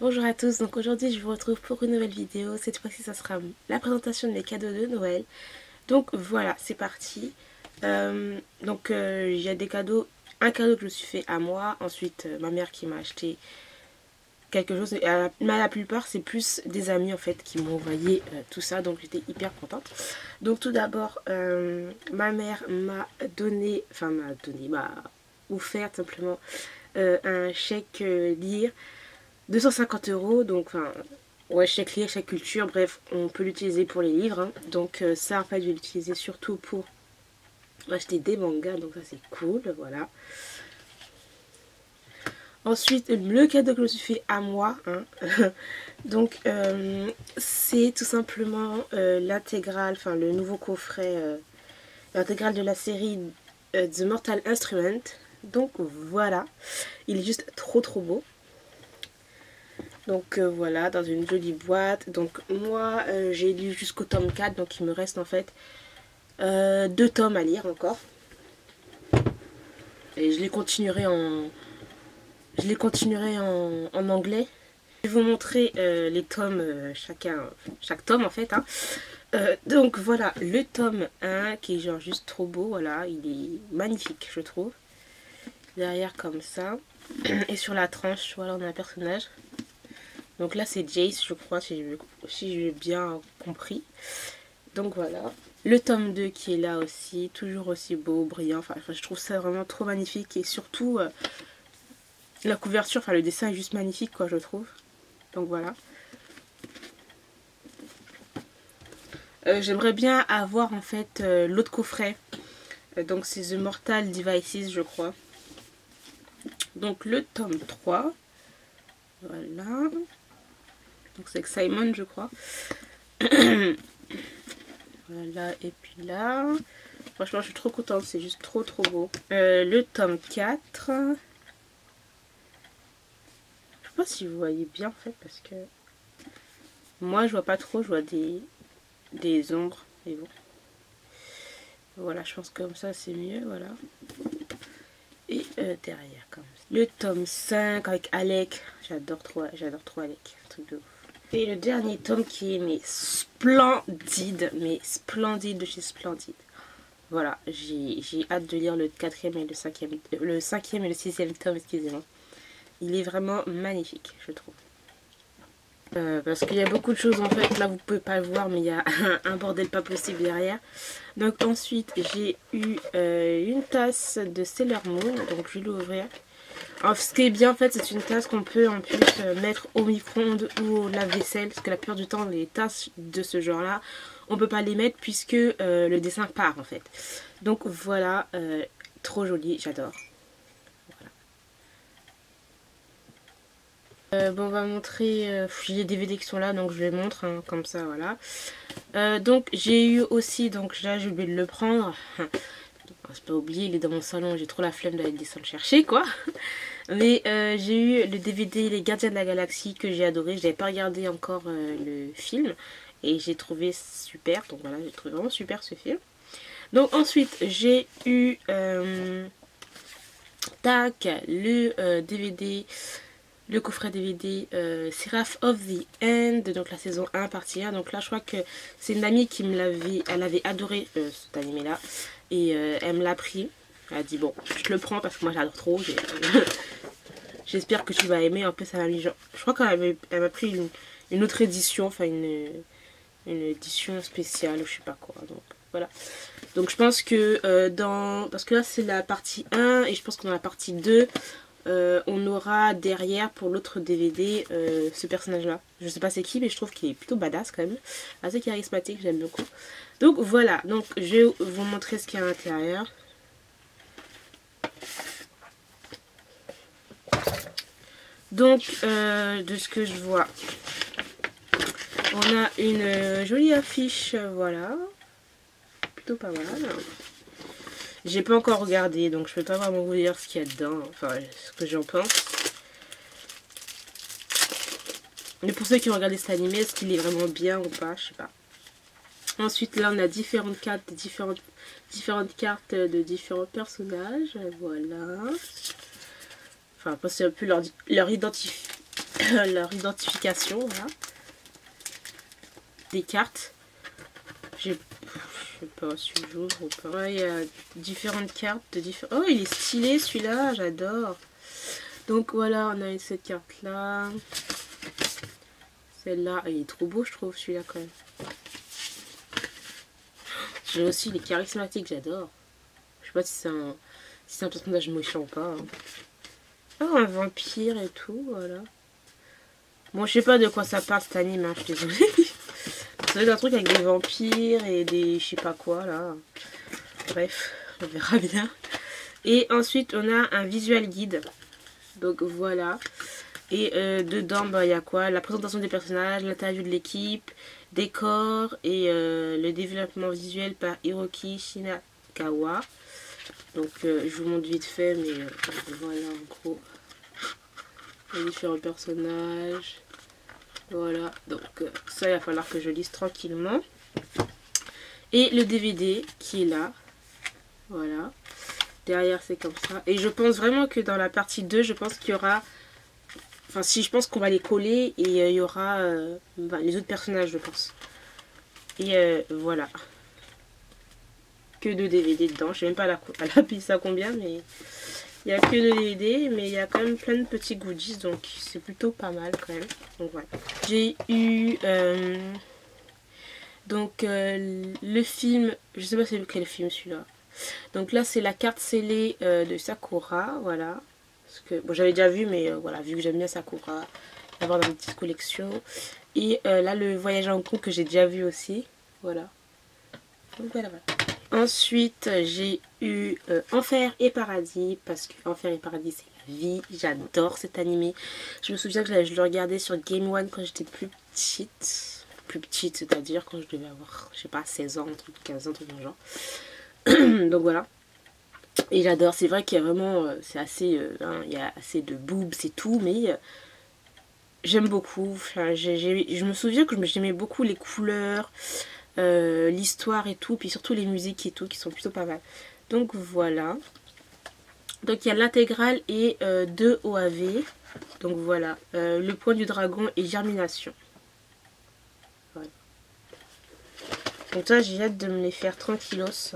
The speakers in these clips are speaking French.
Bonjour à tous, donc aujourd'hui je vous retrouve pour une nouvelle vidéo. Cette fois-ci ça sera la présentation de mes cadeaux de Noël. Donc voilà, c'est parti. Il y a des cadeaux, un cadeau que je me suis fait à moi, ensuite ma mère qui m'a acheté quelque chose, et la plupart c'est plus des amis en fait qui m'ont envoyé tout ça, donc j'étais hyper contente. Donc tout d'abord, ma mère m'a m'a offert simplement un chèque lire 250 euros, donc enfin, ouais, chèque lire, chèque culture, bref, on peut l'utiliser pour les livres, hein. Donc ça, en fait, je vais l'utiliser surtout pour acheter des mangas, donc ça c'est cool, voilà. Ensuite, le cadeau que je me suis fait à moi, hein. Donc c'est tout simplement l'intégrale, enfin le nouveau coffret, l'intégrale de la série The Mortal Instrument. Donc voilà, il est juste trop beau. Donc voilà, dans une jolie boîte. Donc moi j'ai lu jusqu'au tome 4, donc il me reste en fait 2 tomes à lire encore. Et je les continuerai en anglais. Je vais vous montrer les tomes, chaque tome en fait, hein. Donc voilà, le tome 1 qui est genre juste trop beau, voilà, il est magnifique je trouve. Derrière comme ça. Et sur la tranche, voilà, on a un personnage. Donc là c'est Jace je crois, si j'ai bien compris. Donc voilà. Le tome 2 qui est là aussi, toujours aussi beau, brillant. Enfin je trouve ça vraiment trop magnifique. Et surtout la couverture, enfin le dessin est juste magnifique quoi je trouve. Donc voilà. J'aimerais bien avoir en fait l'autre coffret. Donc c'est The Mortal Devices je crois. Donc le tome 3. Voilà. Donc c'est avec Simon je crois. Voilà, et puis là, franchement je suis trop contente, c'est juste trop beau. Le tome 4. Je sais pas si vous voyez bien en fait, parce que moi je vois pas trop, je vois des ombres, mais bon. Voilà, je pense que comme ça c'est mieux, voilà. Et derrière comme ça. Le tome 5 avec Alec, j'adore trop Alec, un truc de ouf. Et le dernier tome qui est mais splendide de chez Splendide. Voilà, j'ai hâte de lire le 4e et le 5e, le 5e et le 6e tome, excusez-moi. Il est vraiment magnifique, je trouve. Parce qu'il y a beaucoup de choses en fait, là vous pouvez pas le voir, mais il y a un bordel pas possible derrière. Donc ensuite j'ai eu une tasse de Sailor Moon, donc je vais l'ouvrir. Alors ce qui est bien en fait, c'est une tasse qu'on peut en plus mettre au micro-ondes ou au lave-vaisselle, parce que la plupart du temps les tasses de ce genre là, on peut pas les mettre puisque le dessin part en fait. Donc voilà, trop joli, j'adore. Bon, on va montrer les DVD qui sont là, donc je les montre, hein, comme ça, voilà. Donc j'ai eu aussi, donc là j'ai oublié de le prendre. C'est pas oublié, il est dans mon salon, j'ai trop la flemme d'aller descendre chercher, quoi. Mais j'ai eu le DVD Les Gardiens de la Galaxie que j'ai adoré. Je n'avais pas regardé encore le film et j'ai trouvé super. Donc voilà, j'ai trouvé vraiment super ce film. Donc ensuite j'ai eu le DVD, le coffret DVD Seraph of the End, donc la saison 1 partie 1. Donc là je crois que c'est une amie qui me l'avait, elle avait adoré cet animé là et elle me l'a pris. Elle a dit bon je te le prends parce que moi j'adore trop. J'espère que tu vas aimer. En plus elle m'a mis genre, je crois qu'elle m'a pris une autre édition, enfin une édition spéciale ou je sais pas quoi. Donc voilà. Donc je pense que parce que là c'est la partie 1 et je pense que dans la partie 2 on aura derrière pour l'autre DVD ce personnage là. Je sais pas c'est qui, mais je trouve qu'il est plutôt badass quand même. Assez charismatique, j'aime beaucoup. Donc voilà, donc je vais vous montrer ce qu'il y a à l'intérieur. Donc de ce que je vois, on a une jolie affiche, voilà. Plutôt pas mal. J'ai pas encore regardé, donc je peux pas vraiment vous dire ce qu'il y a dedans, enfin ce que j'en pense. Mais pour ceux qui ont regardé cet animé, est-ce qu'il est vraiment bien ou pas, je sais pas. Ensuite là on a différentes cartes, différentes cartes de différents personnages, voilà. Enfin après c'est un peu leur leur identification, voilà. Des cartes. Je sais pas si j'ouvre ou pas. Ouais, il y a différentes cartes de différents. Oh, il est stylé celui-là, j'adore. Donc voilà, on a cette carte-là. Celle-là, il est trop beau, je trouve, celui-là quand même. J'ai aussi les charismatiques, j'adore. Je sais pas si c'est un personnage méchant ou pas. Hein. Oh, un vampire et tout, voilà. Bon, je sais pas de quoi ça parle cet anime, hein, je suis désolée. Ça va être un truc avec des vampires et des je sais pas quoi, là. Bref, on verra bien. Et ensuite, on a un visual guide. Donc, voilà. Et dedans, bah, il y a quoi? La présentation des personnages, l'interview de l'équipe, décor et le développement visuel par Hiroki Shinakawa. Donc, je vous montre vite fait, mais voilà, en gros, les différents personnages. Voilà, donc ça, il va falloir que je lise tranquillement. Et le DVD qui est là. Voilà. Derrière, c'est comme ça. Et je pense vraiment que dans la partie 2, je pense qu'il y aura... Enfin, si, je pense qu'on va les coller et il y aura les autres personnages, je pense. Et voilà. Que de DVD dedans. Je sais même pas à la piste à combien, mais... Il n'y a que de DVD, mais il y a quand même plein de petits goodies, donc c'est plutôt pas mal quand même. Donc voilà. J'ai eu le film, je sais pas c'est quel film celui-là. Donc là c'est la carte scellée de Sakura, voilà. Parce que bon j'avais déjà vu, mais voilà, vu que j'aime bien Sakura, d'avoir dans une petite collection. Et là le voyage à Hong Kong que j'ai déjà vu aussi, voilà. Donc voilà. Ensuite, j'ai eu Enfer et Paradis, parce que Enfer et Paradis, c'est la vie. J'adore cet animé. Je me souviens que je le regardais sur Game One quand j'étais plus petite. Plus petite, c'est-à-dire quand je devais avoir, je sais pas, 16 ans, un truc, 15 ans, un truc dans le genre. Donc voilà. Et j'adore. C'est vrai qu'il y a vraiment, c'est assez, il y a assez de boobs et tout, mais j'aime beaucoup. Enfin, je me souviens que j'aimais beaucoup les couleurs. L'histoire et tout, puis surtout les musiques et tout qui sont plutôt pas mal. Donc voilà. Donc il y a l'intégrale et 2 OAV. Donc voilà. Le point du dragon et Germination. Voilà. Donc ça j'ai hâte de me les faire tranquillos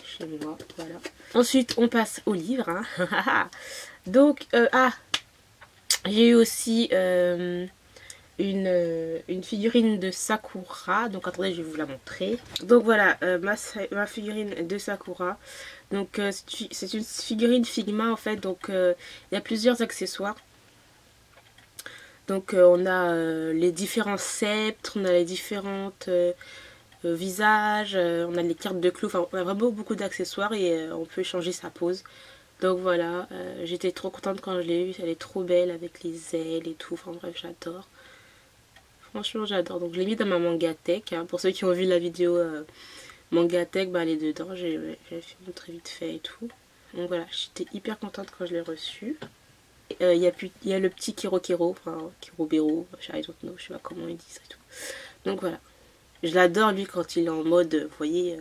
chez moi. Voilà. Ensuite on passe au livre. Hein. Donc j'ai eu aussi une figurine de Sakura. Donc attendez, je vais vous la montrer. Donc voilà, ma figurine de Sakura. Donc c'est une figurine Figma en fait. Donc il y a plusieurs accessoires. Donc on a les différents sceptres, on a les différentes visages, on a les cartes de clous. Enfin on a vraiment beaucoup d'accessoires et on peut changer sa pose. Donc voilà, j'étais trop contente quand je l'ai eue. Elle est trop belle avec les ailes et tout. Enfin bref, j'adore. Franchement, j'adore. Donc, je l'ai mis dans ma Mangatech. Hein. Pour ceux qui ont vu la vidéo Mangatech, bah, elle est dedans. J'ai fait très vite fait et tout. Donc, voilà. J'étais hyper contente quand je l'ai reçue. Il y a le petit Kirokero. Enfin, Kirobero. Je sais pas comment ils disent et tout. Donc, voilà. Je l'adore, lui, quand il est en mode... Vous voyez,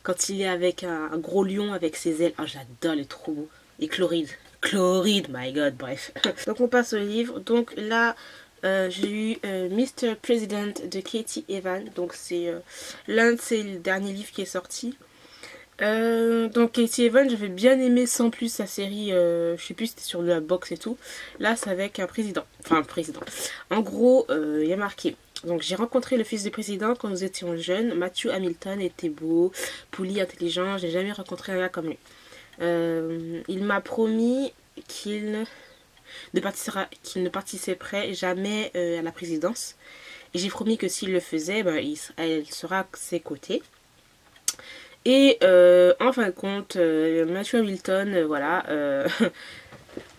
quand il est avec un gros lion avec ses ailes. Ah, j'adore. Il est trop beau. Et Chloride. Chloride, my god. Bref. Donc, on passe au livre. Donc, là... j'ai eu Mr. President de Katie Evan. Donc c'est l'un de ses derniers livres qui est sorti. Donc Katie Evan, j'avais bien aimé sans plus sa série. Je sais plus si c'était sur la boxe et tout. Là c'est avec un président. Enfin un président. En gros il y a marqué. Donc j'ai rencontré le fils du président quand nous étions jeunes. Matthew Hamilton était beau, poli, intelligent. J'ai jamais rencontré un gars comme lui. Il m'a promis qu'il ne participerait jamais à la présidence. Et j'ai promis que s'il le faisait, ben, elle sera à ses côtés. Et en fin de compte, Matthew Hamilton, voilà,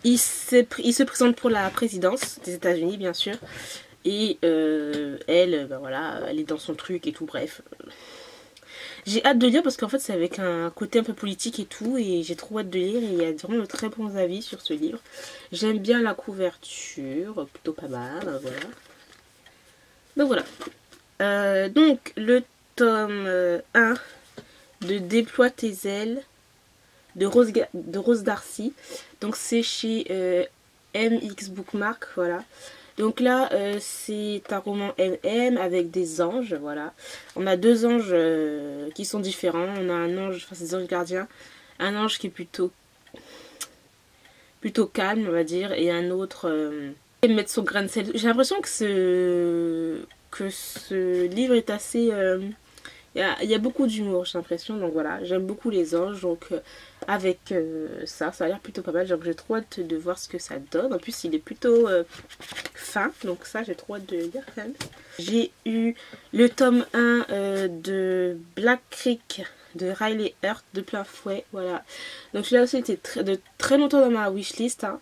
il se présente pour la présidence des États-Unis, bien sûr. Et elle, ben voilà, elle est dans son truc et tout, bref. J'ai hâte de lire parce qu'en fait c'est avec un côté un peu politique et tout et j'ai trop hâte de lire et il y a vraiment de très bons avis sur ce livre. J'aime bien la couverture, plutôt pas mal, voilà. Donc voilà. Donc le tome 1 de Déploie tes ailes de Rose Darcy. Donc c'est chez MX Bookmark, voilà. Donc là, c'est un roman MM avec des anges, voilà. On a deux anges qui sont différents. On a un ange, enfin c'est des anges gardiens, un ange qui est plutôt calme, on va dire, et un autre mettre son grain de sel. J'ai l'impression que ce livre est assez... il y a beaucoup d'humour, j'ai l'impression, donc voilà, j'aime beaucoup les anges, donc avec ça a l'air plutôt pas mal, donc j'ai trop hâte de voir ce que ça donne. En plus, il est plutôt fin, donc ça, j'ai trop hâte de le lire quand même. J'ai eu le tome 1 de Black Creek de Riley Hurt de plein fouet, voilà. Donc celui-là aussi était de très longtemps dans ma wishlist, hein,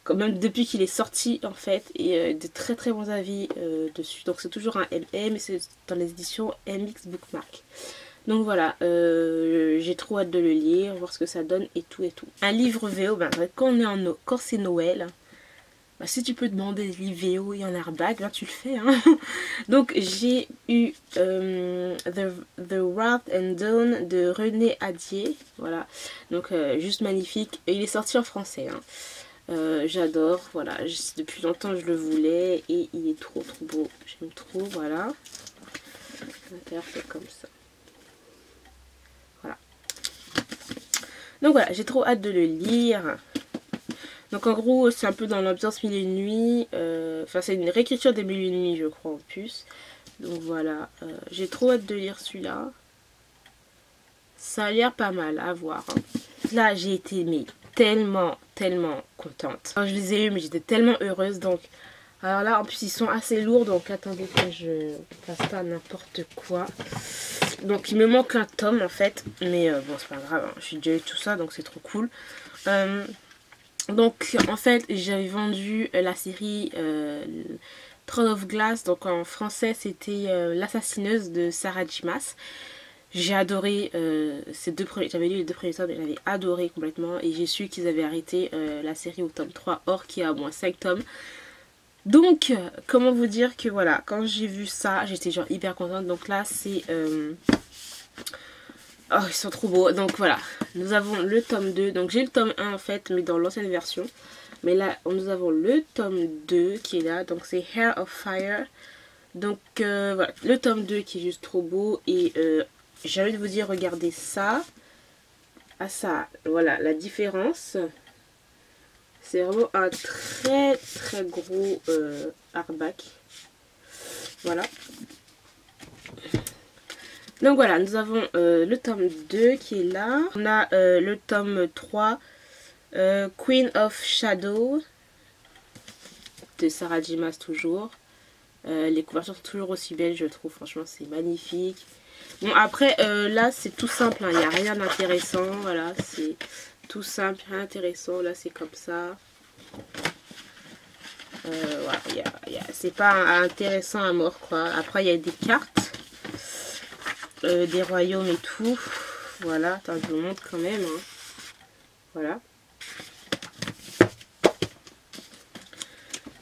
quand même depuis qu'il est sorti en fait, et de très très bons avis dessus. Donc c'est toujours un LM, et c'est dans les éditions MX Bookmark. Donc voilà, j'ai trop hâte de le lire, voir ce que ça donne et tout et tout. Un livre VO, ben, quand c'est Noël, bah, si tu peux demander des livres VO et en hardback, ben, tu le fais. Hein. Donc j'ai eu The Wrath and Dawn de René Adier, voilà. Donc juste magnifique. Et il est sorti en français. Hein. J'adore, voilà. Depuis longtemps je le voulais et il est trop trop beau. J'aime trop, voilà. L'intérieur c'est comme ça. Voilà. Donc voilà, j'ai trop hâte de le lire. Donc en gros, c'est un peu dans l'ambiance Mille et une nuits. Enfin, c'est une réécriture des Mille et une nuits, je crois, en plus. Donc voilà, j'ai trop hâte de lire celui-là. Ça a l'air pas mal à voir. Hein. Là, j'ai été mais tellement contente. Alors, je les ai eus, mais j'étais tellement heureuse. Donc, alors là, en plus, ils sont assez lourds. Donc, attendez que je fasse pas n'importe quoi. Donc, il me manque un tome, en fait. Mais bon, c'est pas grave. Hein. Je suis déjà eu tout ça, donc c'est trop cool. Donc en fait j'avais vendu la série Throne of Glass, donc en français c'était l'assassineuse de Sarah J. Maas. J'ai adoré ces deux premiers, j'avais lu les deux premiers tomes et j'avais adoré complètement, et j'ai su qu'ils avaient arrêté la série au tome 3, or qui a au moins 5 tomes. Donc comment vous dire que voilà, quand j'ai vu ça j'étais genre hyper contente. Donc là c'est... Oh, ils sont trop beaux. Donc voilà, nous avons le tome 2. Donc j'ai le tome 1 en fait, mais dans l'ancienne version. Mais là, nous avons le tome 2 qui est là. Donc c'est Hair of Fire. Donc voilà, le tome 2 qui est juste trop beau. Et j'ai envie de vous dire, regardez ça. Ah ça, voilà, la différence. C'est vraiment un très gros hardback. Voilà. Donc voilà, nous avons le tome 2 qui est là. On a le tome 3, Queen of Shadow, de Sarah J. Maas toujours. Les couvertures sont toujours aussi belles, je trouve. Franchement, c'est magnifique. Bon, après, là, c'est tout simple. Il n'y a rien d'intéressant. Voilà, c'est tout simple, rien d'intéressant. Là, c'est comme ça. Voilà, c'est pas intéressant à mort, quoi. Après, il y a des cartes. Des royaumes et tout. Voilà, attends, je vous montre quand même. Hein. Voilà.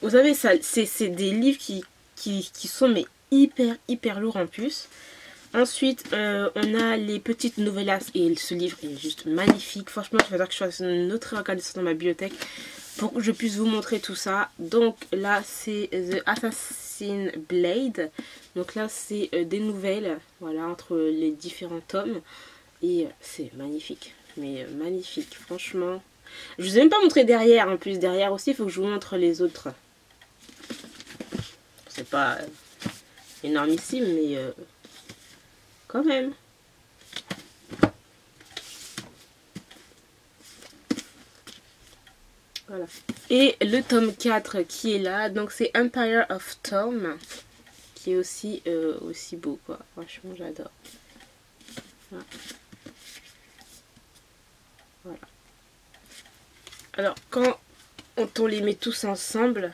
Vous savez, c'est des livres qui sont mais hyper lourds en plus. Ensuite, on a les petites novellas. Et ce livre est juste magnifique. Franchement, il faudra que je fasse une autre reconnaissance dans ma bibliothèque pour que je puisse vous montrer tout ça. Donc là, c'est The Assassin Blade. Donc là, c'est des nouvelles, voilà, entre les différents tomes. Et c'est magnifique. Mais magnifique, franchement. Je vous ai même pas montré derrière. En plus, derrière aussi, il faut que je vous montre les autres. C'est pas énormissime, mais quand même. Voilà. Et le tome 4 qui est là, donc c'est Empire of Tom, qui est aussi beau, quoi. Franchement, j'adore. Voilà. Voilà. Alors, quand on les met tous ensemble,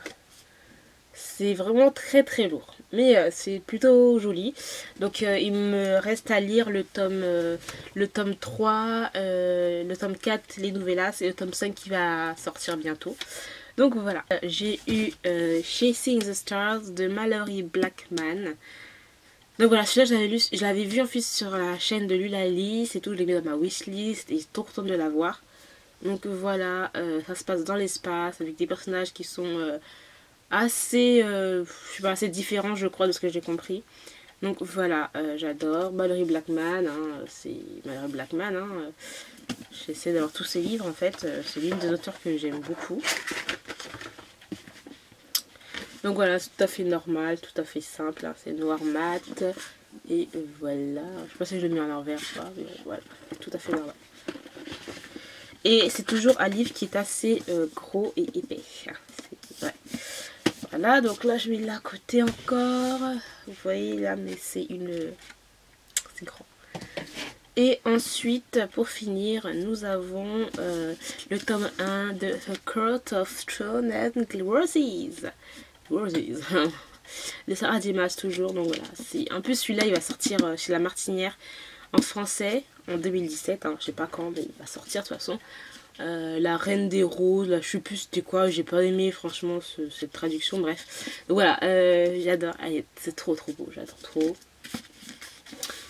c'est vraiment très lourd. Mais c'est plutôt joli. Donc, il me reste à lire le tome 3, le tome 4, les novellas, et le tome 5 qui va sortir bientôt. Donc voilà, j'ai eu Chasing the Stars de Mallory Blackman. Donc voilà, celui-là je l'avais vu en fait sur la chaîne de Lulali, c'est tout, je l'ai mis dans ma wishlist et j'ai trop content de l'avoir. Donc voilà, ça se passe dans l'espace avec des personnages qui sont assez, je sais pas, assez différent je crois de ce que j'ai compris. Donc voilà, j'adore Malory Blackman, hein, c'est Malory Blackman, hein, j'essaie d'avoir tous ses livres en fait, c'est l'une des auteurs que j'aime beaucoup. Donc voilà, c'est tout à fait normal, tout à fait simple, hein, c'est noir mat, et voilà, je sais pas si je l'ai mis en envers ou pas, mais voilà, tout à fait normal. Et c'est toujours un livre qui est assez gros et épais, ouais. Voilà, donc là je mets là à côté encore, vous voyez là, mais c'est grand. Et ensuite, pour finir, nous avons le tome 1 de The Court of Thorns and Roses. De Sarah Dimas toujours, donc voilà. En plus celui-là il va sortir chez La Martinière en français en 2017, hein, je sais pas quand, mais il va sortir de toute façon. La Reine des Roses, là, je sais plus c'était quoi, j'ai pas aimé franchement cette traduction, bref. Donc voilà, j'adore, c'est trop beau, j'adore trop.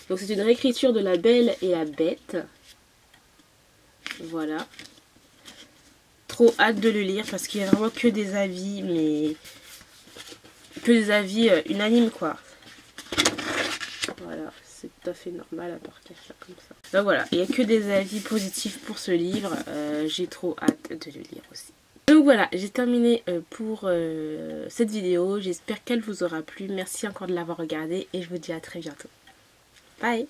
Donc c'est une réécriture de La Belle et la Bête. Voilà. Trop hâte de le lire parce qu'il y a vraiment que des avis, mais que des avis unanimes quoi. Voilà, c'est tout à fait normal à partir ça comme ça. Donc voilà, il n'y a que des avis positifs pour ce livre. J'ai trop hâte de le lire aussi. Donc voilà, j'ai terminé pour cette vidéo. J'espère qu'elle vous aura plu. Merci encore de l'avoir regardée et je vous dis à très bientôt. Bye!